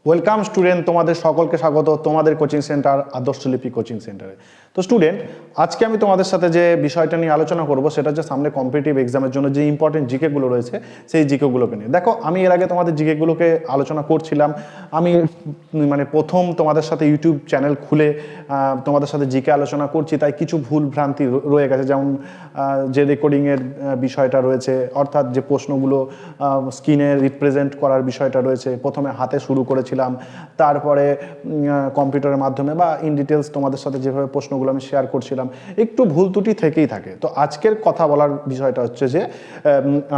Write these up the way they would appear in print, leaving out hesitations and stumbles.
Welcome student, তোমাদের সকলকে স্বাগত তোমাদের কোচিং সেন্টার আদর্শলিপি কোচিং সেন্টারে। তো স্টুডেন্ট, আজকে আমি তোমাদের সাথে যে বিষয়টা নিয়ে আলোচনা করব সেটা হচ্ছে সামনে কম্পিটিটিভ এক্সামের জন্য যে ইম্পর্টেন্ট জিকেগুলো রয়েছে সেই জিকেগুলোকে নিয়ে। দেখো, আমি এর আগে তোমাদের জিকেগুলোকে আলোচনা করছিলাম। আমি প্রথম তোমাদের সাথে ইউটিউব চ্যানেল খুলে তোমাদের সাথে জিকে আলোচনা করছি, তাই কিছু ভুল ভ্রান্তি রয়ে গেছে। যেমন যে রেকর্ডিংয়ের বিষয়টা রয়েছে, অর্থাৎ যে প্রশ্নগুলো স্ক্রিনে রিপ্রেজেন্ট করার বিষয়টা রয়েছে, প্রথমে হাতে শুরু করেছিলাম, তারপরে কম্পিউটারের মাধ্যমে বা ইন ডিটেলস তোমাদের সাথে যেভাবে প্রশ্নগুলো আমি শেয়ার করছিলাম, একটু ভুল ত্রুটি থেকেই থাকে। তো আজকের কথা বলার বিষয়টা হচ্ছে যে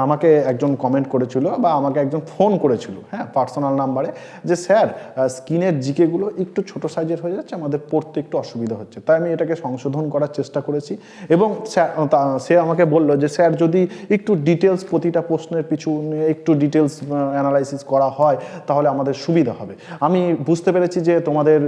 আমাকে একজন কমেন্ট করেছিল বা আমাকে একজন ফোন করেছিল, হ্যাঁ, পার্সোনাল নাম্বারে, যে স্যার স্ক্রিনের জিকেগুলো একটু ছোট সাইজের হয়ে যাচ্ছে, আমাদের পড়তে একটু অসুবিধা হচ্ছে। তাই আমি এটাকে সংশোধন করার চেষ্টা করেছি এবং সে আমাকে বললো যে স্যার, যদি একটু ডিটেলস প্রতিটা প্রশ্নের পিছু একটু ডিটেলস অ্যানালাইসিস করা হয় তাহলে আমাদের সুবিধা হবে। আমি বুঝতে পেরেছি যে তোমাদের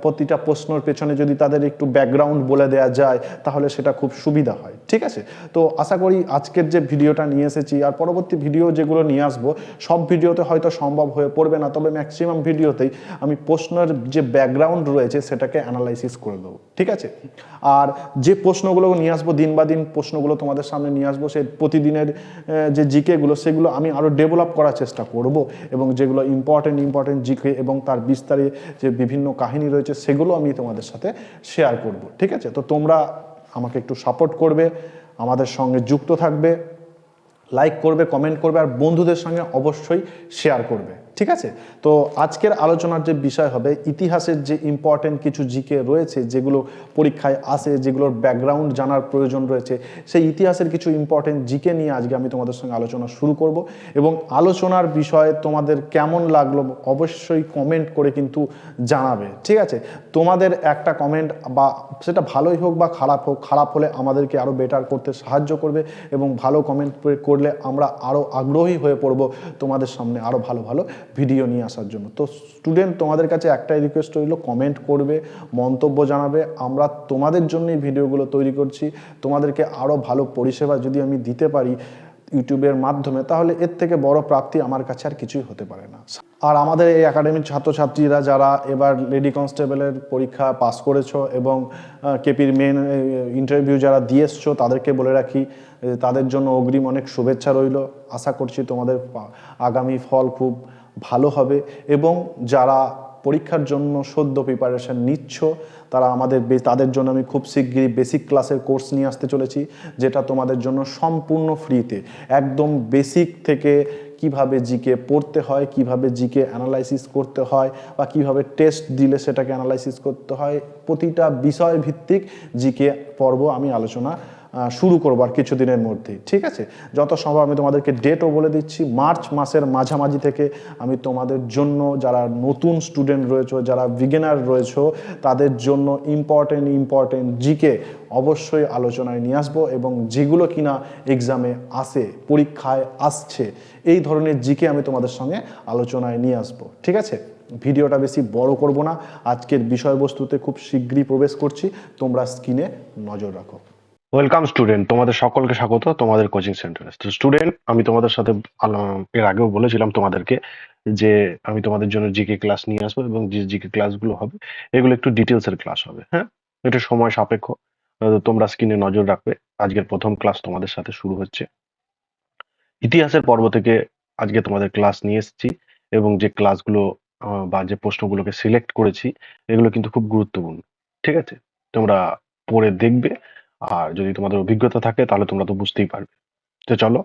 প্রতিটা প্রশ্নের পেছনে যদি তাদের একটু ব্যাকগ্রাউন্ড বলে দেওয়া যায় তাহলে সেটা খুব সুবিধা হয়। ঠিক আছে, তো আশা করি আজকের যে ভিডিওটা নিয়ে এসেছি আর পরবর্তী ভিডিও যেগুলো নিয়ে আসবো, সব ভিডিওতে হয়তো সম্ভব হয়ে পড়বে না, তবে ম্যাক্সিমাম ভিডিওতেই আমি প্রশ্নের যে ব্যাকগ্রাউন্ড রয়েছে সেটাকে অ্যানালাইসিস করে দেবো। ঠিক আছে, আর যে প্রশ্নগুলো নিয়ে আসবো, দিন বা দিন প্রশ্নগুলো তোমাদের সামনে নিয়ে আসবো, সেই প্রতিদিনের যে জিকেগুলো সেগুলো আমি আরও ডেভেলপ করার চেষ্টা করব এবং যেগুলো ইম্পর্টেন্ট জিকে এবং তার বিস্তারে যে বিভিন্ন কাহিনী রয়েছে সেগুলো আমি তোমাদের সাথে শেয়ার করব। ঠিক আছে, তো তোমরা আমাকে একটু সাপোর্ট করবে, আমাদের সঙ্গে যুক্ত থাকবে, লাইক করবে, কমেন্ট করবে আর বন্ধুদের সঙ্গে অবশ্যই শেয়ার করবে। ঠিক আছে, তো আজকের আলোচনার যে বিষয় হবে ইতিহাসের যে ইম্পর্টেন্ট কিছু জিকে রয়েছে, যেগুলো পরীক্ষায় আসে, যেগুলোর ব্যাকগ্রাউন্ড জানার প্রয়োজন রয়েছে, সেই ইতিহাসের কিছু ইম্পর্টেন্ট জিকে নিয়ে আজকে আমি তোমাদের সঙ্গে আলোচনা শুরু করব। এবং আলোচনার বিষয়ে তোমাদের কেমন লাগলো অবশ্যই কমেন্ট করে কিন্তু জানাবে। ঠিক আছে, তোমাদের একটা কমেন্ট, বা সেটা ভালোই হোক বা খারাপ হোক, খারাপ হলে আমাদেরকে আরও বেটার করতে সাহায্য করবে এবং ভালো কমেন্ট করলে আমরা আরও আগ্রহী হয়ে পড়ব তোমাদের সামনে আরও ভালো ভালো ভিডিও নিয়ে আসার জন্য। তো স্টুডেন্ট, তোমাদের কাছে একটাই রিকোয়েস্ট রইল, কমেন্ট করবে, মন্তব্য জানাবে। আমরা তোমাদের জন্যই ভিডিওগুলো তৈরি করছি। তোমাদেরকে আরও ভালো পরিষেবা যদি আমি দিতে পারি ইউটিউবের মাধ্যমে, তাহলে এর থেকে বড় প্রাপ্তি আমার কাছে আর কিছুই হতে পারে না। আর আমাদের এই একাডেমির ছাত্রছাত্রীরা যারা এবার লেডি কনস্টেবলের পরীক্ষা পাস করেছো এবং কেপির মেন ইন্টারভিউ যারা দিয়ে এসছো, তাদেরকে বলে রাখি তাদের জন্য অগ্রিম অনেক শুভেচ্ছা রইল। আশা করছি তোমাদের আগামী ফল খুব ভালো হবে এবং যারা পরীক্ষার জন্য সদ্য প্রিপারেশন নিচ্ছ তাদের জন্য আমি খুব শিগগিরই বেসিক ক্লাসের কোর্স নিয়ে আসতে চলেছি, যেটা তোমাদের জন্য সম্পূর্ণ ফ্রিতে, একদম বেসিক থেকে কিভাবে জিকে পড়তে হয়, কিভাবে জিকে অ্যানালাইসিস করতে হয় বা কিভাবে টেস্ট দিলে সেটাকে অ্যানালাইসিস করতে হয়, প্রতিটা বিষয় ভিত্তিক জিকে পর্ব আমি আলোচনা শুরু করবো আর কিছুদিনের মধ্যেই। ঠিক আছে, যত সম্ভব আমি তোমাদেরকে ডেটও বলে দিচ্ছি, মার্চ মাসের মাঝামাঝি থেকে আমি তোমাদের জন্য, যারা নতুন স্টুডেন্ট রয়েছে, যারা বিগিনার রয়েছে, তাদের জন্য ইম্পর্টেন্ট জিকে অবশ্যই আলোচনায় নিয়ে আসবো এবং যেগুলো কিনা এক্সামে আসে, পরীক্ষায় আসছে, এই ধরনের জিকে আমি তোমাদের সঙ্গে আলোচনায় নিয়ে আসবো। ঠিক আছে, ভিডিওটা বেশি বড় করব না, আজকের বিষয়বস্তুতে খুব শীঘ্রই প্রবেশ করছি, তোমরা স্ক্রিনে নজর রাখো। ওয়েলকাম স্টুডেন্ট, তোমাদের সকলকে স্বাগত তোমাদের কোচিং সেন্টারে। তো স্টুডেন্ট, আমি তোমাদের সাথে এর আগেও বলেছিলাম তোমাদেরকে যে আমি তোমাদের জন্য জিকে ক্লাস নিয়ে আসবো এবং যে জিকে ক্লাসগুলো হবে এগুলো একটু ডিটেলসের ক্লাস হবে। হ্যাঁ, একটু সময় সাপেক্ষ, তোমরা স্ক্রিনে নজর রাখবে। আজকের প্রথম ক্লাস তোমাদের সাথে শুরু হচ্ছে। ইতিহাসের পর্ব থেকে আজকে তোমাদের ক্লাস নিয়ে এসেছি এবং যে ক্লাসগুলো বা যে প্রশ্নগুলোকে সিলেক্ট করেছি এগুলো কিন্তু খুব গুরুত্বপূর্ণ। ঠিক আছে, তোমরা পড়ে দেখবে, আর যদি তোমাদের অভিজ্ঞতা থাকে তাহলে তোমরা তো বুঝতেই পারবে। তো চলো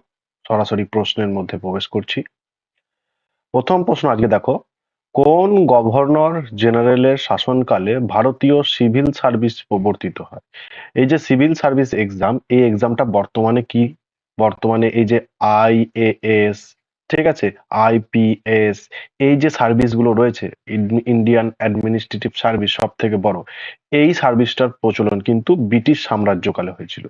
সরাসরি প্রশ্নের মধ্যে প্রবেশ করছি। প্রথম প্রশ্ন আজকে দেখো, কোন গভর্নর জেনারেলের শাসনকালে ভারতীয় সিভিল সার্ভিস প্রবর্তিত হয়? এই যে সিভিল সার্ভিস এক্সাম, এই এক্সামটা বর্তমানে কি, বর্তমানে এই যে আইএএস, ঠিক আছে, আইপিএস, এই যে সার্ভিসগুলো রয়েছে, ইন্ডিয়ান অ্যাডমিনিস্ট্রেটিভ সার্ভিস সব থেকে বড়, এই সার্ভিসটার প্রচলন কিন্তু ব্রিটিশ সাম্রাজ্যকালে হয়েছিল।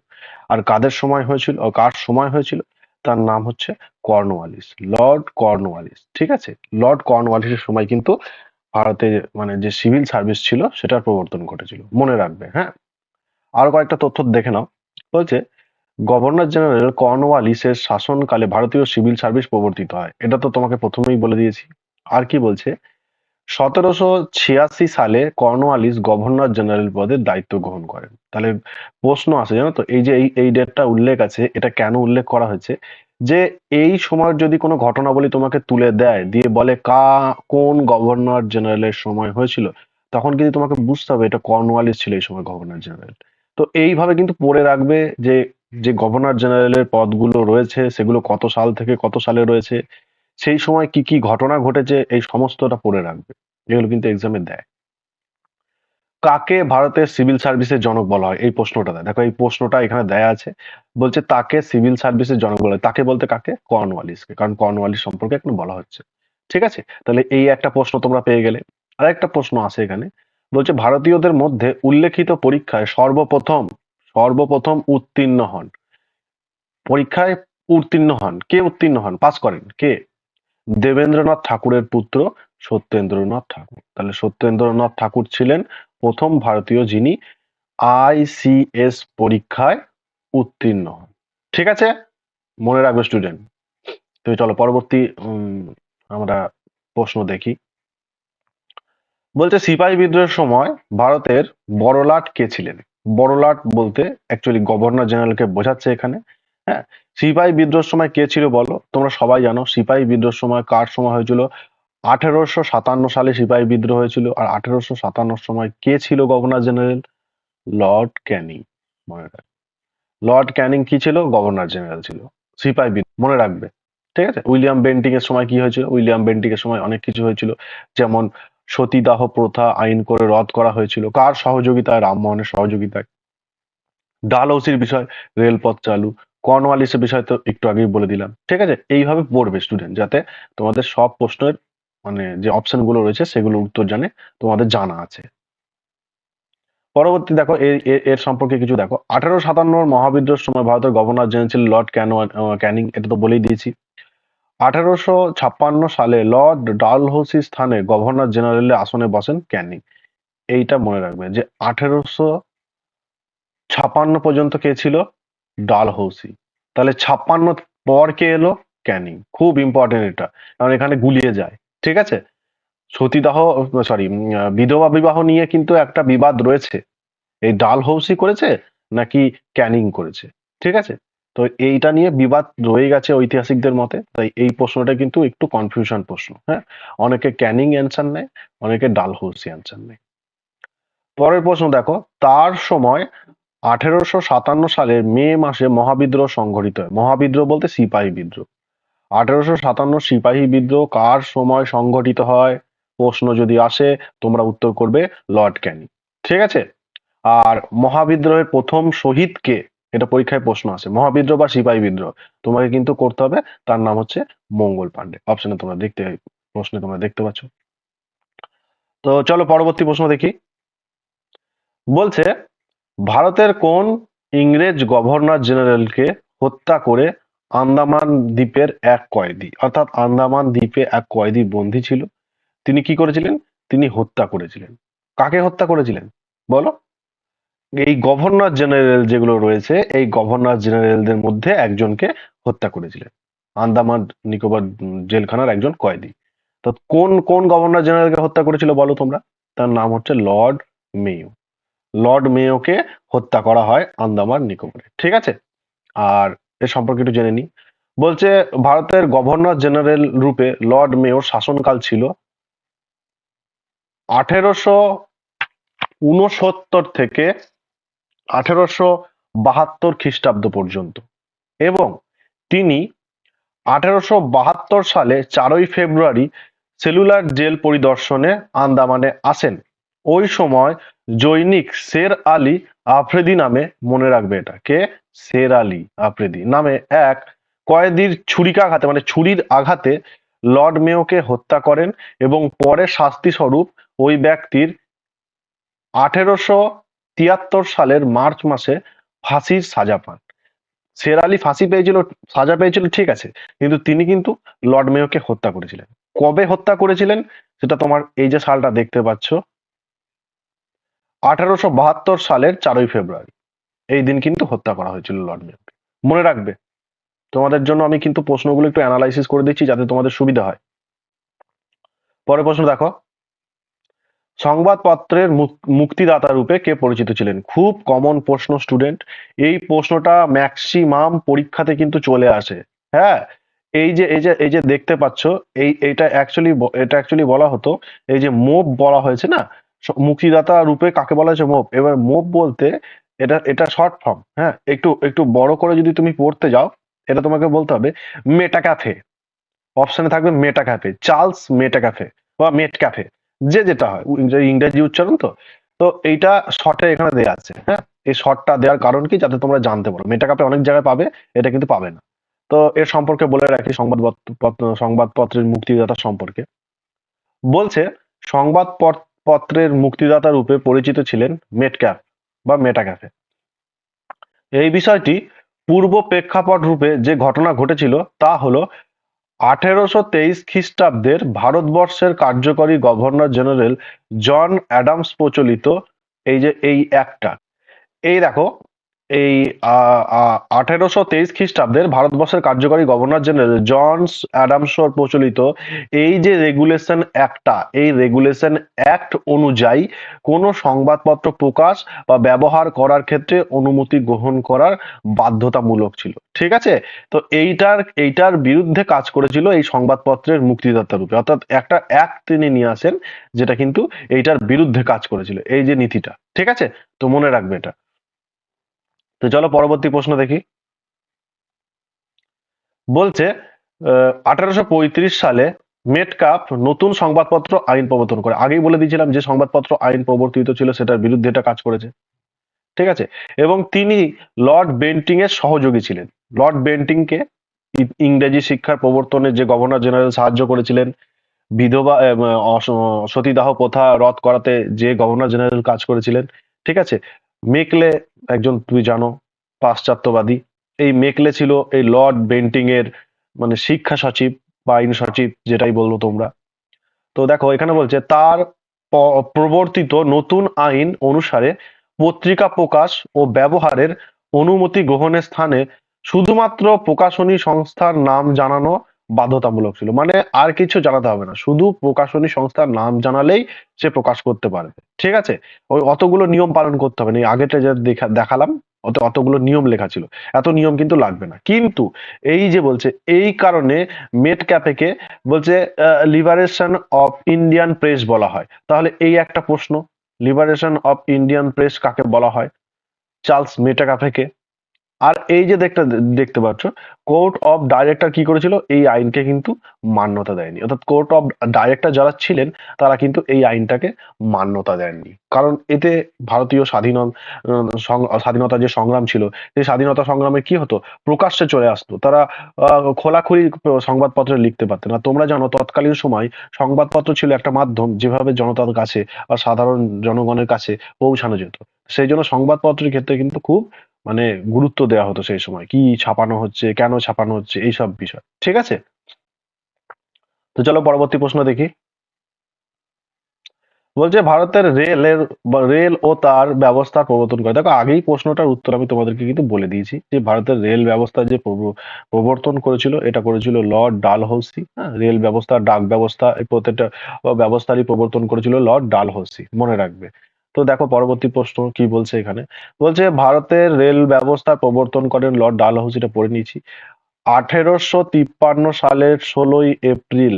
আর কাদের সময় হয়েছিল, কার সময় হয়েছিল? তার নাম হচ্ছে কর্নওয়ালিস, লর্ড কর্নওয়ালিস। ঠিক আছে, লর্ড কর্নওয়ালিসের সময় কিন্তু ভারতে যে সিভিল সার্ভিস ছিল সেটার প্রবর্তন ঘটেছিল, মনে রাখবে। হ্যাঁ, আরো কয়েকটা তথ্য দেখে নাও। বলছে গভর্নর জেনারেল কর্নওয়ালিসের শাসনকালে ভারতীয় সিভিল সার্ভিস প্রবর্তিত হয়, এটা তো তোমাকে প্রথমেই বলে দিয়েছি। আর কি বলছে, 1786 সালে কর্নওয়ালিস গভর্নর জেনারেল পদে দায়িত্ব গ্রহণ করেন। তাহলে প্রশ্ন আসে, জানো তো, এই যে এই ডেটটা উল্লেখ আছে, এটা কেন উল্লেখ করা হয়েছে? যে এই সময় যদি কোনো ঘটনাবলী তোমাকে তুলে দেয়, দিয়ে বলে কোন গভর্নর জেনারেলের সময় হয়েছিল, তখন কিন্তু তোমাকে বুঝতে হবে এটা কর্নওয়ালিস ছিল এই সময় গভর্নর জেনারেল। তো এইভাবে কিন্তু পড়ে রাখবে যে যে গভর্নর জেনারেলের পদগুলো রয়েছে সেগুলো কত সাল থেকে কত সালে রয়েছে, সেই সময় কি কি ঘটনা ঘটেছে, এই সমস্তটা পড়ে রাখবে। এগুলো কিন্তু এক্সামে দেয়। কাকে ভারতের সিভিল সার্ভিসের জনক বলা হয়? এই প্রশ্নটা দেয়, দেখো এই প্রশ্নটা এখানে দেয়া আছে। বলছে তাকে সিভিল সার্ভিসের জনক বলা হয়। তাকে বলতে কাকে? কর্নওয়ালিসকে, কারণ কর্নওয়ালিস সম্পর্কে এখন বলা হচ্ছে। ঠিক আছে, তাহলে এই একটা প্রশ্ন তোমরা পেয়ে গেলে। আর একটা প্রশ্ন আছে এখানে, বলছে ভারতীয়দের মধ্যে উল্লেখিত পরীক্ষায় সর্বপ্রথম সর্বপ্রথম উত্তীর্ণ হন, পরীক্ষায় উত্তীর্ণ হন, কে উত্তীর্ণ হন, পাস করেন কে? দেবেন্দ্রনাথ ঠাকুরের পুত্র সত্যেন্দ্রনাথ ঠাকুর। তাহলে সত্যেন্দ্রনাথ ঠাকুর ছিলেন প্রথম ভারতীয় যিনি আইসিএস পরীক্ষায় উত্তীর্ণ হন। ঠিক আছে, মনে রাখবে স্টুডেন্ট। তো চলো পরবর্তী আমরা প্রশ্ন দেখি। বলছে সিপাহী বিদ্রোহের সময় ভারতের বড়লাট কে ছিলেন? বড়লাট বলতে অ্যাকচুয়ালি গভর্নর জেনারেলকে বোঝাচ্ছে এখানে। হ্যাঁ, সিপাহী বিদ্রোহের সময় কে ছিল বলো? তোমরা সবাই জানো সিপাহী বিদ্রোহের সময় কার সময় হয়েছিল? 1857 সালে সিপাহী বিদ্রোহ হয়েছিল। আর 1857 সময় কে ছিল গভর্নর জেনারেল? লর্ড ক্যানিং। মনে রাখ, লর্ড ক্যানিং কি ছিল? গভর্নর জেনারেল ছিল। সিপাহী বিদ্রোহ মনে রাখবে। ঠিক আছে, উইলিয়াম বেন্টিং এর সময় কি হয়েছিল? উইলিয়াম বেন্টিং এর সময় অনেক কিছু হয়েছিল, যেমন সতীদাহ প্রথা আইন করে রদ করা হয়েছিল। কার সহযোগিতায়? রামমোহনের সহযোগিতায়। ডালহৌসির বিষয়, রেলপথ চালু। কর্নওয়ালিসের বিষয় তো একটু আগেই বলে দিলাম। ঠিক আছে, এইভাবে পড়বে স্টুডেন্ট, যাতে তোমাদের সব প্রশ্নের মানে যে অপশন গুলো রয়েছে সেগুলোর উত্তর জানে তোমাদের জানা আছে। পরবর্তী দেখো এর সম্পর্কে কিছু দেখো। 1857 মহাবিদ্রোহের সময় ভারতের গভর্নর জেনারেল ছিল লর্ড ক্যানিং, এটা তো বলেই দিয়েছি। 1856 সালে লর্ড ডালহৌসির স্থানে গভর্নর জেনারেলের আসনে বসেন ক্যানিং। এইটা মনে রাখবে যে 1856 পর্যন্ত কে ছিল? ডালহৌসি। তাহলে 56 পর কে এলো? ক্যানিং। খুব ইম্পর্টেন্ট এটা, কারণ এখানে গুলিয়ে যায়। ঠিক আছে, সতীদাহ, সরি, বিধবা বিবাহ নিয়ে কিন্তু একটা বিবাদ রয়েছে, এই ডালহৌসি করেছে নাকি ক্যানিং করেছে। ঠিক আছে, তো এইটা নিয়ে বিবাদ রয়ে গেছে ঐতিহাসিকদের মতে, তাই এই প্রশ্নটা কিন্তু একটু কনফিউশন প্রশ্ন। হ্যাঁ, অনেকে ক্যানিং অ্যান্সার নেয়, অনেকে ডালহৌসি অ্যান্সার নেয়। পরের প্রশ্ন দেখো, তার সময় 1857 সালের মে মাসে মহাবিদ্রোহ সংঘটিত হয়। মহাবিদ্রোহ বলতে সিপাহী বিদ্রোহ। 1857 সিপাহী বিদ্রোহ কার সময় সংঘটিত হয়? প্রশ্ন যদি আসে তোমরা উত্তর করবে লর্ড ক্যানিং। ঠিক আছে, আর মহাবিদ্রোহের প্রথম শহীদ কে? এটা পরীক্ষায় প্রশ্ন আছে, মহাবিদ্রোহ বা সিপাহী বিদ্রোহ, তোমাকে কিন্তু করতে হবে। তার নাম হচ্ছে মঙ্গল পাণ্ডে। অপশনে তোমরা প্রশ্নে তোমরা দেখতে পাচ্ছ। তো চলো পরবর্তী প্রশ্ন দেখি। বলছে ভারতের কোন ইংরেজ গভর্নর জেনারেলকে হত্যা করে আন্দামান দ্বীপের এক কয়েদি, অর্থাৎ আন্দামান দ্বীপে এক কয়েদি বন্দী ছিল, তিনি কি করেছিলেন? তিনি হত্যা করেছিলেন। কাকে হত্যা করেছিলেন বলো? এই গভর্নর জেনারেল যেগুলো রয়েছে, এই গভর্নর জেনারেলদের মধ্যে একজনকে হত্যা করেছিলেন, আন্দামান নিকোবর জেলখানার একজন কয়েদি। তো কোন কোন গভর্নর জেনারেলকে হত্যা করেছিল বলো তোমরা? তার নাম হচ্ছে লর্ড মেয়ো। লর্ড মেয়োকে হত্যা করা হয় আন্দামান নিকোবরে। ঠিক আছে, আর এর সম্পর্কে একটু জেনে নিই। বলছে ভারতের গভর্নর জেনারেল রূপে লর্ড মেয়োর শাসনকাল ছিল 1869 থেকে 1872 খ্রিস্টাব্দ পর্যন্ত, এবং তিনি 1872 সালে 4ই ফেব্রুয়ারি সেলুলার জেল পরিদর্শনে আন্দামানে আসেন। ওই সময় জৈনিক শের আলী আফ্রিদি নামে, মনে রাখবে এটা কে? শের আলী আফ্রিদি নামে এক কয়েদির ছুরিকাঘাতে, মানে ছুরির আঘাতে লর্ড মেয়োকে হত্যা করেন, এবং পরে শাস্তি স্বরূপ ওই ব্যক্তির 1873 সালের মার্চ মাসে ফাঁসির সাজা পান। শের আলী ফাঁসি পেয়েছিল, সাজা পেয়েছিল, ঠিক আছে, কিন্তু তিনি কিন্তু লর্ড মেয়োকে হত্যা করেছিলেন। কবে হত্যা করেছিলেন সেটা তোমার এই যে সালটা দেখতে পাচ্ছ, 1872 সালের 4ই ফেব্রুয়ারি, এই দিন কিন্তু হত্যা করা হয়েছিল লর্ড মেয়োকে। মনে রাখবে, তোমাদের জন্য আমি কিন্তু প্রশ্নগুলো একটু অ্যানালাইসিস করে দিচ্ছি যাতে তোমাদের সুবিধা হয়। পরের প্রশ্ন দেখো। সংবাদপত্রের মুক্তিদাতা রূপে কে পরিচিত ছিলেন? খুব কমন প্রশ্ন স্টুডেন্ট। এই প্রশ্নটা ম্যাক্সিমাম পরীক্ষাতে কিন্তু চলে আসে। হ্যাঁ, এই যে দেখতে পাচ্ছ, এটা অ্যাকচুয়ালি বলা হতো, এই যে মোপ বলা হয়েছে না, মুক্তিদাতা রূপে কাকে বলা হয়েছে? মোপ। এবার মোপ বলতে এটা এটা শর্ট ফর্ম। হ্যাঁ, একটু একটু বড় করে যদি তুমি পড়তে যাও, এটা তোমাকে বলতে হবে মেটাক্যাফে। অপশনে থাকবে মেটাক্যাফে, চার্লস মেটাক্যাফে বা মেট ক্যাফে, যে যেটা হয়, ইংরেজি উচ্চারণ তো। তো এইটা শর্টে এখানে দেওয়া আছে। হ্যাঁ, এই শর্টটা দেওয়ার কারণ কি? যাতে তোমরা জানতে পারো। মেটাক্যাফে অনেক জায়গায় পাবে, এটা কিন্তু পাবে না। তো এর সম্পর্কে বলে রাখি, সংবাদপত্রের মুক্তিদাতা সম্পর্কে বলছে। পত্রের মুক্তিদাতা রূপে পরিচিত ছিলেন মেটক্যাফ বা মেটাক্যাফে। এই বিষয়টি পূর্ব প্রেক্ষাপট রূপে যে ঘটনা ঘটেছিল তা হলো 1823 খ্রিস্টাব্দের ভারতবর্ষের কার্যকরী গভর্নর জেনারেল জন অ্যাডামস প্রচলিত এই অ্যাক্টটা। এই দেখো, এই 1823 খ্রিস্টাব্দের ভারতবর্ষের কার্যকরী গভর্নর জেনারেল জন অ্যাডামস প্রচলিত এই যে রেগুলেশন অ্যাক্টটা, এই রেগুলেশন অ্যাক্ট অনুযায়ী কোনো সংবাদপত্র প্রকাশ বা ব্যবহার করার ক্ষেত্রে অনুমতি গ্রহণ করার বাধ্যতামূলক ছিল। ঠিক আছে? তো এইটার বিরুদ্ধে কাজ করেছিল এই সংবাদপত্রের মুক্তিদাতা রূপে, অর্থাৎ একটা অ্যাক্ট তিনি নিয়ে আসেন যেটা কিন্তু এইটার বিরুদ্ধে কাজ করেছিল, এই যে নীতিটা। ঠিক আছে? তো মনে রাখবে এটা। তো চলো পরবর্তী প্রশ্ন দেখি। বলছে 1835 সালে মেটকাপ নতুন সংবাদপত্র আইন প্রবর্তন করে। আগেই বলে দিয়েছিলাম যে সংবাদপত্র আইন প্রবর্তিত ছিল, সেটার বিরুদ্ধে এটা কাজ করেছে। ঠিক আছে? এবং তিনি লর্ড বেন্টিং এর সহযোগী ছিলেন। লর্ড বেন্টিংকে ইংরেজি শিক্ষার প্রবর্তনে যে গভর্নর জেনারেল সাহায্য করেছিলেন, বিধবা সতীদাহ প্রথা রদ করাতে যে গভর্নর জেনারেল কাজ করেছিলেন। ঠিক আছে? মেকলে, একজন তুমি জানো পাশ্চাত্যবাদী, এই মেকলে ছিল এই লর্ড বেন্টিং এর মানে শিক্ষা সচিব বা আইন সচিব, যেটাই বললো তোমরা। তো দেখো এখানে বলছে তার প্রবর্তিত নতুন আইন অনুসারে পত্রিকা প্রকাশ ও ব্যবহারের অনুমতি গ্রহণের স্থানে শুধুমাত্র প্রকাশনী সংস্থার নাম জানানো বাধ্যতামূলক ছিল। মানে আর কিছু জানাতে হবে না, শুধু প্রকাশনী সংস্থার নাম জানালেই সে প্রকাশ করতে পারবে। ঠিক আছে? ওই অতগুলো নিয়ম পালন করতে হবে না। এই আগেটা যা দেখালাম, অতগুলো নিয়ম লেখা ছিল, এত নিয়ম কিন্তু লাগবে না। কিন্তু এই যে বলছে, এই কারণে মেট ক্যাফেকে বলছে লিবারেশন অফ ইন্ডিয়ান প্রেস বলা হয়। তাহলে এই একটা প্রশ্ন, লিবারেশন অফ ইন্ডিয়ান প্রেস কাকে বলা হয়? চার্লস মেটাকাফেকে। আর এই যে দেখতে পাচ্ছ, কোর্ট অফ ডাইরেক্টর কি করেছিল? এই আইনকে কিন্তু মান্যতা দেয়নি। অর্থাৎ কোর্ট অফ ডাইরেক্টর যারা ছিলেন তারা কিন্তু এই আইনটাকে মান্যতা দেননি, কারণ এতে ভারতীয় স্বাধীনতা যে সংগ্রাম ছিল, সেই স্বাধীনতা সংগ্রামে কি হতো? প্রকাশ্যে চলে আসতো তারা, খোলাখুলি সংবাদপত্রে লিখতে পারতেন না। তোমরা জানো তৎকালীন সময় সংবাদপত্র ছিল একটা মাধ্যম যেভাবে জনতার কাছে বা সাধারণ জনগণের কাছে পৌঁছানো যেত। সেই জন্য সংবাদপত্রের ক্ষেত্রে কিন্তু খুব মানে গুরুত্ব দেওয়া হতো সেই সময়, কি ছাপানো হচ্ছে, কেন ছাপানো হচ্ছে, এইসব বিষয়। ঠিক আছে? তো চলো পরবর্তী প্রশ্ন দেখি। বলছে ভারতের রেল ও তার ব্যবস্থার প্রবর্তন করে। দেখো আগেই প্রশ্নটার উত্তর আমি তোমাদেরকে কিন্তু বলে দিয়েছি, যে ভারতের রেল ব্যবস্থা যে প্রবর্তন করেছিল, এটা করেছিল লর্ড ডালহৌসি। হ্যাঁ, রেল ব্যবস্থা, ডাক ব্যবস্থা, এই প্রত্যেকটা ব্যবস্থারই প্রবর্তন করেছিল লর্ড ডালহৌসি, মনে রাখবে। তো দেখো পরবর্তী প্রশ্ন কি বলছে এখানে। বলছে ভারতের রেল ব্যবস্থার প্রবর্তন করেন লর্ড ডালহৌসি, এটা পড়ে নিয়েছি। 1853 সালের 16ই April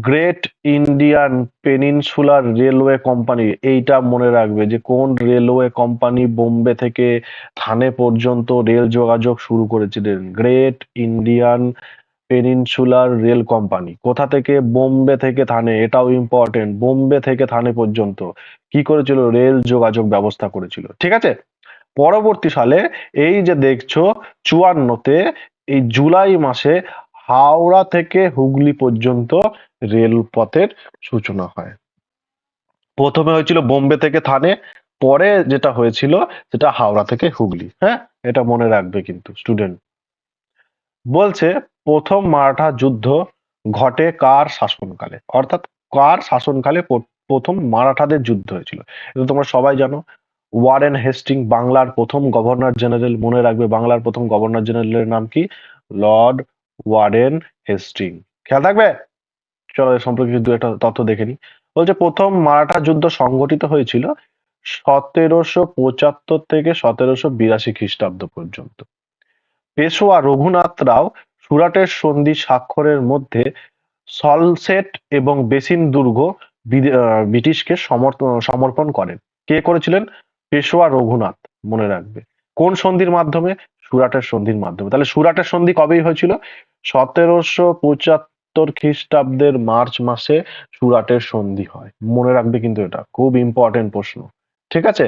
great Indian peninsular railway company, এইটা মনে রাখবে যে কোন রেলওয়ে কোম্পানি বোম্বে থেকে থানে পর্যন্ত রেল যোগাযোগ শুরু করেছিলেন। Great Indian peninsular rail company কোথা থেকে? বোম্বে থেকে থানে। এটাও ইম্পর্টেন্ট, বোম্বে থেকে থানে পর্যন্ত কি করেছিল? রেল যোগাযোগ ব্যবস্থা করেছিল। ঠিক আছে? পরবর্তী সালে এই যে দেখছো 54-তে, এই জুলাই মাসে হাওড়া থেকে হুগলি পর্যন্ত রেলপথের সূচনা হয়। প্রথমে হয়েছিল বোম্বে থেকে থানে, পরে যেটা হয়েছিল সেটা হাওড়া থেকে হুগলি। হ্যাঁ, এটা মনে রাখবে কিন্তু স্টুডেন্ট। বলছে প্রথম মারাঠা যুদ্ধ ঘটে কার শাসনকালে? অর্থাৎ কার শাসনকালে প্রথম মারাঠাদের যুদ্ধ হয়েছিল? এটা তোমরা সবাই জানো, ওয়ারেন হেস্টিং, বাংলার প্রথম গভর্নর জেনারেল। মনে রাখবে বাংলার প্রথম গভর্নর জেনারেলের নাম কি? Lord Warren Hasting. খেয়াল থাকবে। চলো এর সম্পর্কে দু একটা তথ্য দেখে নি। বলছে প্রথম মারাঠা যুদ্ধ সংঘটিত হয়েছিল 1775 থেকে 1782 খ্রিস্টাব্দ পর্যন্ত। পেশোয়া রঘুনাথ রাও সুরাটের সন্ধি স্বাক্ষরের মধ্যে সলসেট এবং বেসিন দুর্গ ব্রিটিশকে সমর্পণ করেন। কে করেছিলেন? পেশোয়া রঘুনাথ, মনে রাখবে। কোন সন্ধির মাধ্যমে? সুরাটের সন্ধির মাধ্যমে। তাহলে সুরাটের সন্ধি কবেই হয়েছিল? 1775 খ্রিস্টাব্দের মার্চ মাসে সুরাটের সন্ধি হয়, মনে রাখবে কিন্তু, এটা খুব ইম্পর্টেন্ট প্রশ্ন। ঠিক আছে,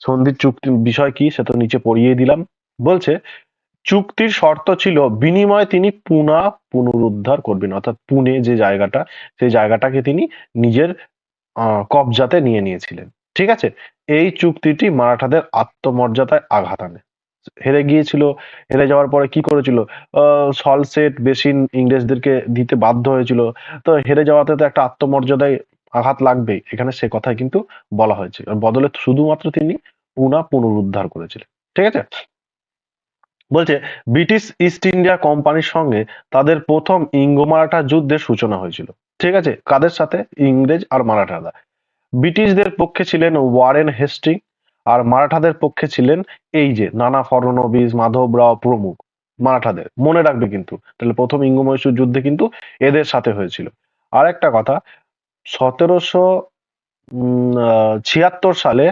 সন্ধির চুক্তি বিষয় কি সে তো নিচে পড়িয়ে দিলাম। বলছে চুক্তির শর্ত ছিল বিনিময়ে তিনি পুনা পুনরুদ্ধার করবেন, অর্থাৎ পুনে যে জায়গাটা, সেই জায়গাটাকে তিনি নিজের কবজাতে নিয়ে নিয়েছিলেন। ঠিক আছে, এই চুক্তিটি মারাঠাদের আত্মমর্যাদায় আঘাত আনে। হেরে গিয়েছিল, হেরে যাওয়ার পরে কি করেছিল? সলসেট বেসিন ইংরেজদেরকে দিতে বাধ্য হয়েছিল। তো হেরে যাওয়াতে তো একটা আত্মমর্যাদায় আঘাত লাগবেই, এখানে সে কথাই কিন্তু বলা হয়েছে। বদলে শুধুমাত্র তিনি পুনা পুনরুদ্ধার করেছিলেন। ঠিক আছে, বলছে ব্রিটিশ ইস্ট ইন্ডিয়া কোম্পানির সঙ্গে তাদের প্রথম ইঙ্গো মারাঠা যুদ্ধের সূচনা হয়েছিল। ঠিক আছে, কাদের সাথে? ইংরেজ আর মারাঠারা। ব্রিটিশদের পক্ষে ছিলেন ওয়ারেন হেস্টিং, আর মারাঠাদের পক্ষে ছিলেন এই যে নানা ফড়নবিস, মাধবরাও প্রমুখ। মারাঠাদের, মনে রাখবে কিন্তু। তাহলে প্রথম ইঙ্গো মহীশূর যুদ্ধে কিন্তু এদের সাথে হয়েছিল। আর একটা কথা, 1776 সালে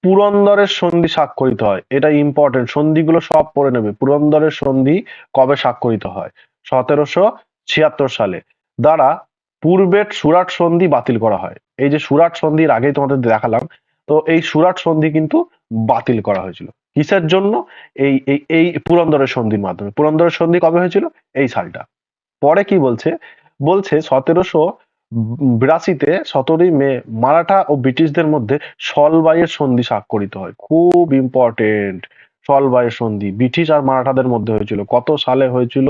পুরন্দরের সন্ধি স্বাক্ষরিত হয়। এটা ইম্পর্টেন্ট, সন্ধিগুলো সব পড়ে নেবে। পুরন্দরের সন্ধি কবে স্বাক্ষরিত হয়? 1776 সালে। দ্বারা পূর্বের সুরাট সন্ধি বাতিল করা হয়। এই যে সুরাট সন্ধির আগেই তোমাদের দেখালাম, তো এই সুরাট সন্ধি কিন্তু বাতিল করা হয়েছিল কিসের জন্য? এই এই এই পুরন্দরের সন্ধির মাধ্যমে। পুরন্দরের সন্ধি কবে হয়েছিল? এই সালটা। পরে কি বলছে? বলছে 1782-তে 17ই মে মারাঠা ও ব্রিটিশদের মধ্যে সলবাইয়ের সন্ধি স্বাক্ষরিত হয়। খুব ইম্পর্টেন্ট, সলবাইয়ের সন্ধি ব্রিটিশ আর মারাঠাদের মধ্যে হয়েছিল। কত সালে হয়েছিল?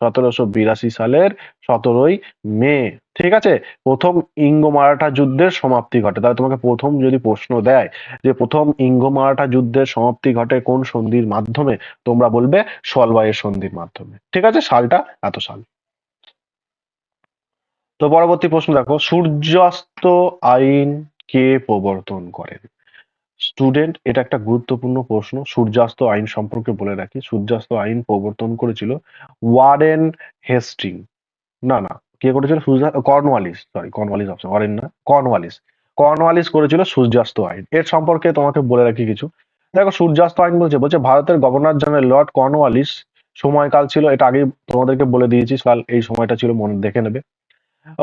1782 সালের 17ই মে। ঠিক আছে, প্রথম ইঙ্গো মারাঠা যুদ্ধের সমাপ্তি ঘটে। তাহলে তোমাকে প্রথম যদি প্রশ্ন দেয় যে প্রথম ইঙ্গো মারাঠা যুদ্ধের সমাপ্তি ঘটে কোন সন্ধির মাধ্যমে, তোমরা বলবে সলবাইয়ের সন্ধির মাধ্যমে। ঠিক আছে, সালটা এত সাল। তো পরবর্তী প্রশ্ন দেখো, সূর্যাস্ত আইন কে প্রবর্তন করেন? স্টুডেন্ট, এটা একটা গুরুত্বপূর্ণ প্রশ্ন। সূর্যাস্ত আইন সম্পর্কে বলে রাখি, সূর্যাস্ত আইন প্রবর্তন করেছিল ওয়ারেন হেস্টিং। না না, কে করেছিল? Cornwallis, sorry Cornwallis option, Warren না, কর্নওয়ালিস। কর্নওয়ালিস করেছিল সূর্যাস্ত আইন। এর সম্পর্কে তোমাকে বলে রাখি কিছু। দেখো, সূর্যাস্ত আইন বলছে বলছে ভারতের গভর্নর জেনারেল লর্ড কর্নওয়ালিস সময়কাল ছিল, এটা আগেই তোমাদেরকে বলে দিয়েছি, সাল এই সময়টা ছিল, মনে দেখে নেবে।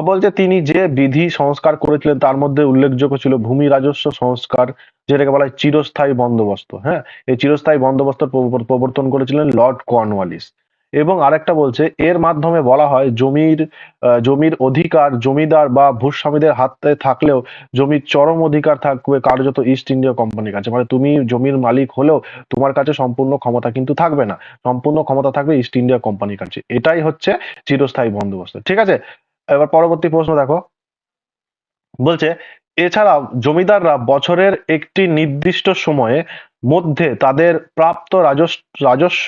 বলছে তিনি যে বিধি সংস্কার করেছিলেন তার মধ্যে উল্লেখযোগ্য ছিল ভূমি রাজস্ব সংস্কার, যেটাকে বলা হয় চিরস্থায়ী বন্দোবস্ত। হ্যাঁ, এই চিরস্থায়ী বন্দোবস্ত প্রবর্তন করেছিলেন লর্ড কর্নওয়ালিস। এবং আরেকটা বলছে এর মাধ্যমে বলা হয় জমির অধিকার জমিদার বা ভূস্বামীদের হাতে থাকলেও জমির চরম অধিকার থাকবে কার্যত ইস্ট ইন্ডিয়া কোম্পানির কাছে। মানে তুমি জমির মালিক হলেও তোমার কাছে সম্পূর্ণ ক্ষমতা কিন্তু থাকবে না, সম্পূর্ণ ক্ষমতা থাকবে ইস্ট ইন্ডিয়া কোম্পানির কাছে। এটাই হচ্ছে চিরস্থায়ী বন্দোবস্ত। ঠিক আছে, এবার পরবর্তী প্রশ্ন দেখো। বলছে এছাড়াও জমিদাররা বছরের একটি নির্দিষ্ট সময়ে মধ্যে তাদের প্রাপ্ত রাজস্ব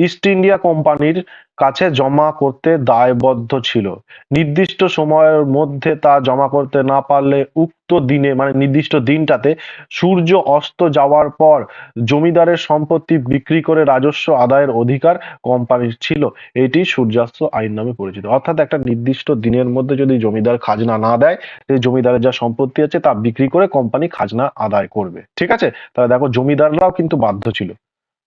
ইস্ট ইন্ডিয়া কোম্পানির কাছে জমা করতে দায়বদ্ধ ছিল। নির্দিষ্ট সময়ের মধ্যে তা জমা করতে না পারলে উক্ত দিনে, মানে নির্দিষ্ট দিনটাতে, সূর্য অস্ত যাওয়ার পর জমিদারের সম্পত্তি বিক্রি করে রাজস্ব আদায়ের অধিকার কোম্পানির ছিল। এটি সূর্যাস্ত আইন নামে পরিচিত। অর্থাৎ একটা নির্দিষ্ট দিনের মধ্যে যদি জমিদার খাজনা না দেয়, সেই জমিদারের যা সম্পত্তি আছে তা বিক্রি করে কোম্পানি খাজনা আদায় করবে। ঠিক আছে, তাহলে দেখো জমিদাররাও কিন্তু বাধ্য ছিল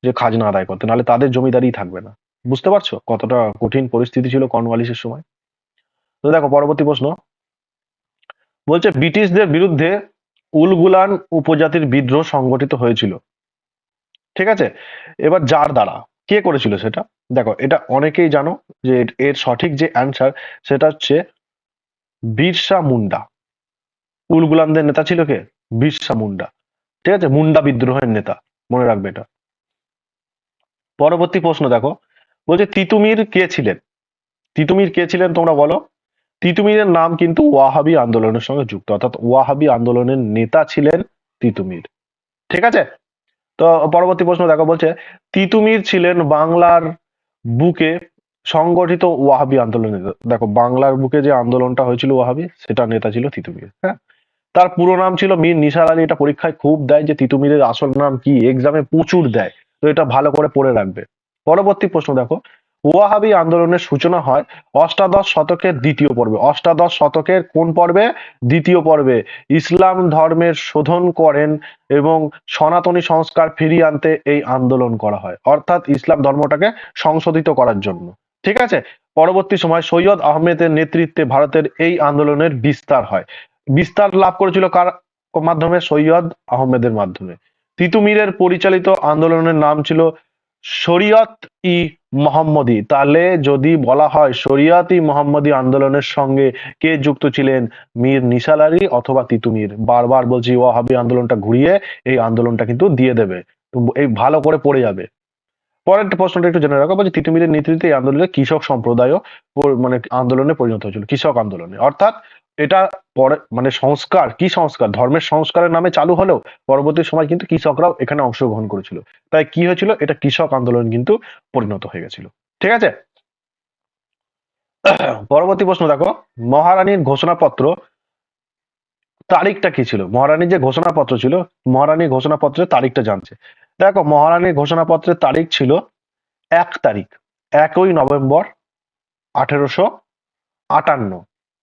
যে খাজনা আদায় করতে, নাহলে তাদের জমিদারি থাকবে না। বুঝতে পারছো কতটা কঠিন পরিস্থিতি ছিল কর্নওয়ালিসের সময়? তো দেখো পরবর্তী প্রশ্ন। বলছে ব্রিটিশদের বিরুদ্ধে উলগুলান উপজাতির বিদ্রোহ সংগঠিত হয়েছিল। ঠিক আছে, এবার যার দ্বারা, কে করেছিল সেটা? দেখো, এটা অনেকেই জানো যে এর সঠিক যে অ্যান্সার সেটা হচ্ছে বিরসা মুন্ডা। উলগুলানদের নেতা ছিল কে? বিরসা মুন্ডা। ঠিক আছে, মুন্ডা বিদ্রোহের নেতা, মনে রাখবে এটা। পরবর্তী প্রশ্ন দেখো, বলছে তিতুমির কে ছিলেন? তিতুমির কে ছিলেন তোমরা বলো? তিতুমিরের নাম কিন্তু ওয়াহাবি আন্দোলনের সঙ্গে যুক্ত, অর্থাৎ ওয়াহাবি আন্দোলনের নেতা ছিলেন তিতুমির। ঠিক আছে, তো পরবর্তী প্রশ্ন দেখো। বলছে তিতুমির ছিলেন বাংলার বুকে সংগঠিত ওয়াহাবি আন্দোলন। দেখো বাংলার বুকে যে আন্দোলনটা হয়েছিল ওয়াহাবি, সেটা নেতা ছিল তিতুমির। হ্যাঁ, তার পুরো নাম ছিল মীর নিসার আলী। এটা পরীক্ষায় খুব দেয় যে তিতুমিরের আসল নাম কি, এক্সামে প্রচুর দেয়, তো এটা ভালো করে পড়ে রাখবে। পরবর্তী প্রশ্ন দেখো, ওয়াহাবি আন্দোলনের সূচনা হয় অষ্টাদশ শতকের দ্বিতীয় পর্বে। অষ্টাদশ শতকের কোন পর্বে? দ্বিতীয় পর্বে। ইসলাম ধর্মের শোধন করেন এবং সনাতনী সংস্কার ফিরিয়ে আনতে এই আন্দোলন করা হয়, অর্থাৎ ইসলাম ধর্মটাকে সংশোধিত করার জন্য। ঠিক আছে। পরবর্তী সময় সৈয়দ আহমেদের নেতৃত্বে ভারতের এই আন্দোলনের বিস্তার হয়। বিস্তার লাভ করেছিল কার মাধ্যমে? সৈয়দ আহমেদের মাধ্যমে। তিতুমিরের পরিচালিত আন্দোলনের নাম ছিল শরিয়ত ই মোহাম্মদী। তাহলে যদি বলা হয় শরিয়ত ই মোহাম্মদী আন্দোলনের সঙ্গে কে যুক্ত ছিলেন? মীর নিসার আলী অথবা তিতুমির। বারবার বলছি ওয়াহাবি আন্দোলনটা ঘুরিয়ে এই আন্দোলনটা কিন্তু দিয়ে দেবে, তো এই ভালো করে পড়ে যাবে। পরের প্রশ্নটা একটু জেনে রাখো, বলছে তিতুমিরের নেতৃত্বে এই আন্দোলনে কৃষক সম্প্রদায় মানে আন্দোলনে পরিণত হয়েছিল, কৃষক আন্দোলনে। অর্থাৎ এটা পরে মানে সংস্কার, কি সংস্কার? ধর্মের সংস্কারের নামে চালু হলেও পরবর্তী সময় কিন্তু কৃষকরাও এখানে অংশগ্রহণ করেছিল। তাই কি হয়েছিল? এটা কৃষক আন্দোলন কিন্তু পরিণত হয়ে গেছিল। ঠিক আছে। পরবর্তী প্রশ্ন দেখো, মহারানীর ঘোষণাপত্র তারিখটা কি ছিল? মহারানীর যে ঘোষণাপত্র ছিল, মহারানীর ঘোষণাপত্রের তারিখটা জানছে। দেখো মহারানীর ঘোষণাপত্রের তারিখ ছিল 1 তারিখ, 1ই নভেম্বর 1858।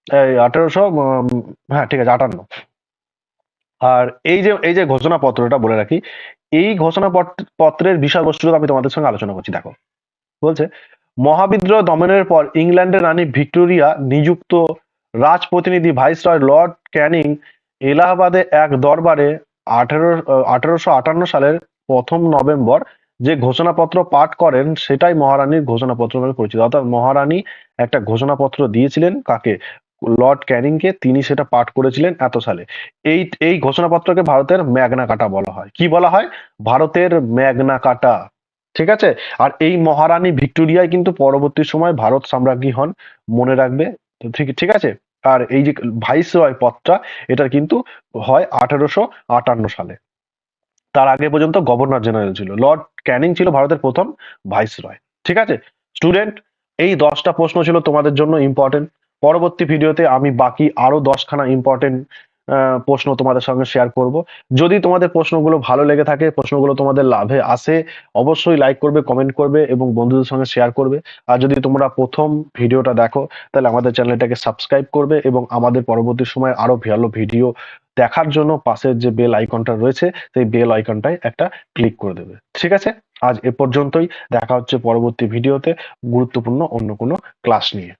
এই 1800, হ্যাঁ ঠিক আছে, 58। আর এই যে ঘোষণাপত্রটা বলে রাখি, এই ঘোষণাপত্রের বিষয়বস্তুটা আমি তোমাদের সঙ্গে আলোচনা করছি। দেখো বলছে, মহাবিদ্রোহ দমনের পর ইংল্যান্ডের রানী ভিক্টোরিয়া নিযুক্ত রাজপ্রতিনিধি ভাইসরয় লর্ড ক্যানিং এলাহাবাদে এক দরবারে 1858 সালের 1ম নভেম্বর যে ঘোষণাপত্র পাঠ করেন সেটাই মহারানীর ঘোষণাপত্র নামে পরিচিত। অর্থাৎ মহারানী একটা ঘোষণাপত্র দিয়েছিলেন কাকে? লর্ড ক্যানিংকে। তিনি সেটা পাঠ করেছিলেন এত সালে। এই এই ঘোষণাপত্রকে ভারতের ম্যাগনা কাটা বলা হয়। কি বলা হয়? ভারতের ম্যাগনা কাটা। ঠিক আছে। আর এই মহারানী ভিক্টোরিয়াই কিন্তু পরবর্তী সময় ভারত সাম্রাজ্ঞী হন, মনে রাখবে। তো ঠিক ঠিক আছে। আর এই যে ভাইসরয় পদটা, এটা কিন্তু হয় 1858 সালে। তার আগে পর্যন্ত গভর্নর জেনারেল ছিল। লর্ড ক্যানিং ছিল ভারতের প্রথম ভাইসরয়। ঠিক আছে স্টুডেন্ট, এই 10টা প্রশ্ন ছিল তোমাদের জন্য ইম্পর্টেন্ট। পরবর্তী ভিডিওতে আমি বাকি আরো 10খানা ইম্পর্টেন্ট প্রশ্ন তোমাদের সঙ্গে শেয়ার করব। যদি তোমাদের প্রশ্নগুলো ভালো লেগে থাকে, প্রশ্নগুলো তোমাদের লাভে আসে, অবশ্যই লাইক করবে, কমেন্ট করবে এবং বন্ধুদের সঙ্গে শেয়ার করবে। আর যদি তোমরা প্রথম ভিডিওটা দেখো, তাহলে আমাদের চ্যানেলটাকে সাবস্ক্রাইব করবে এবং আমাদের পরবর্তী সময় আরো ভালো ভিডিও দেখার জন্য পাশের যে বেল আইকনটা রয়েছে, সেই বেল আইকনটায় একটা ক্লিক করে দেবে। ঠিক আছে, আজ এ পর্যন্তই। দেখা হচ্ছে পরবর্তী ভিডিওতে গুরুত্বপূর্ণ অন্য কোনো ক্লাস নিয়ে।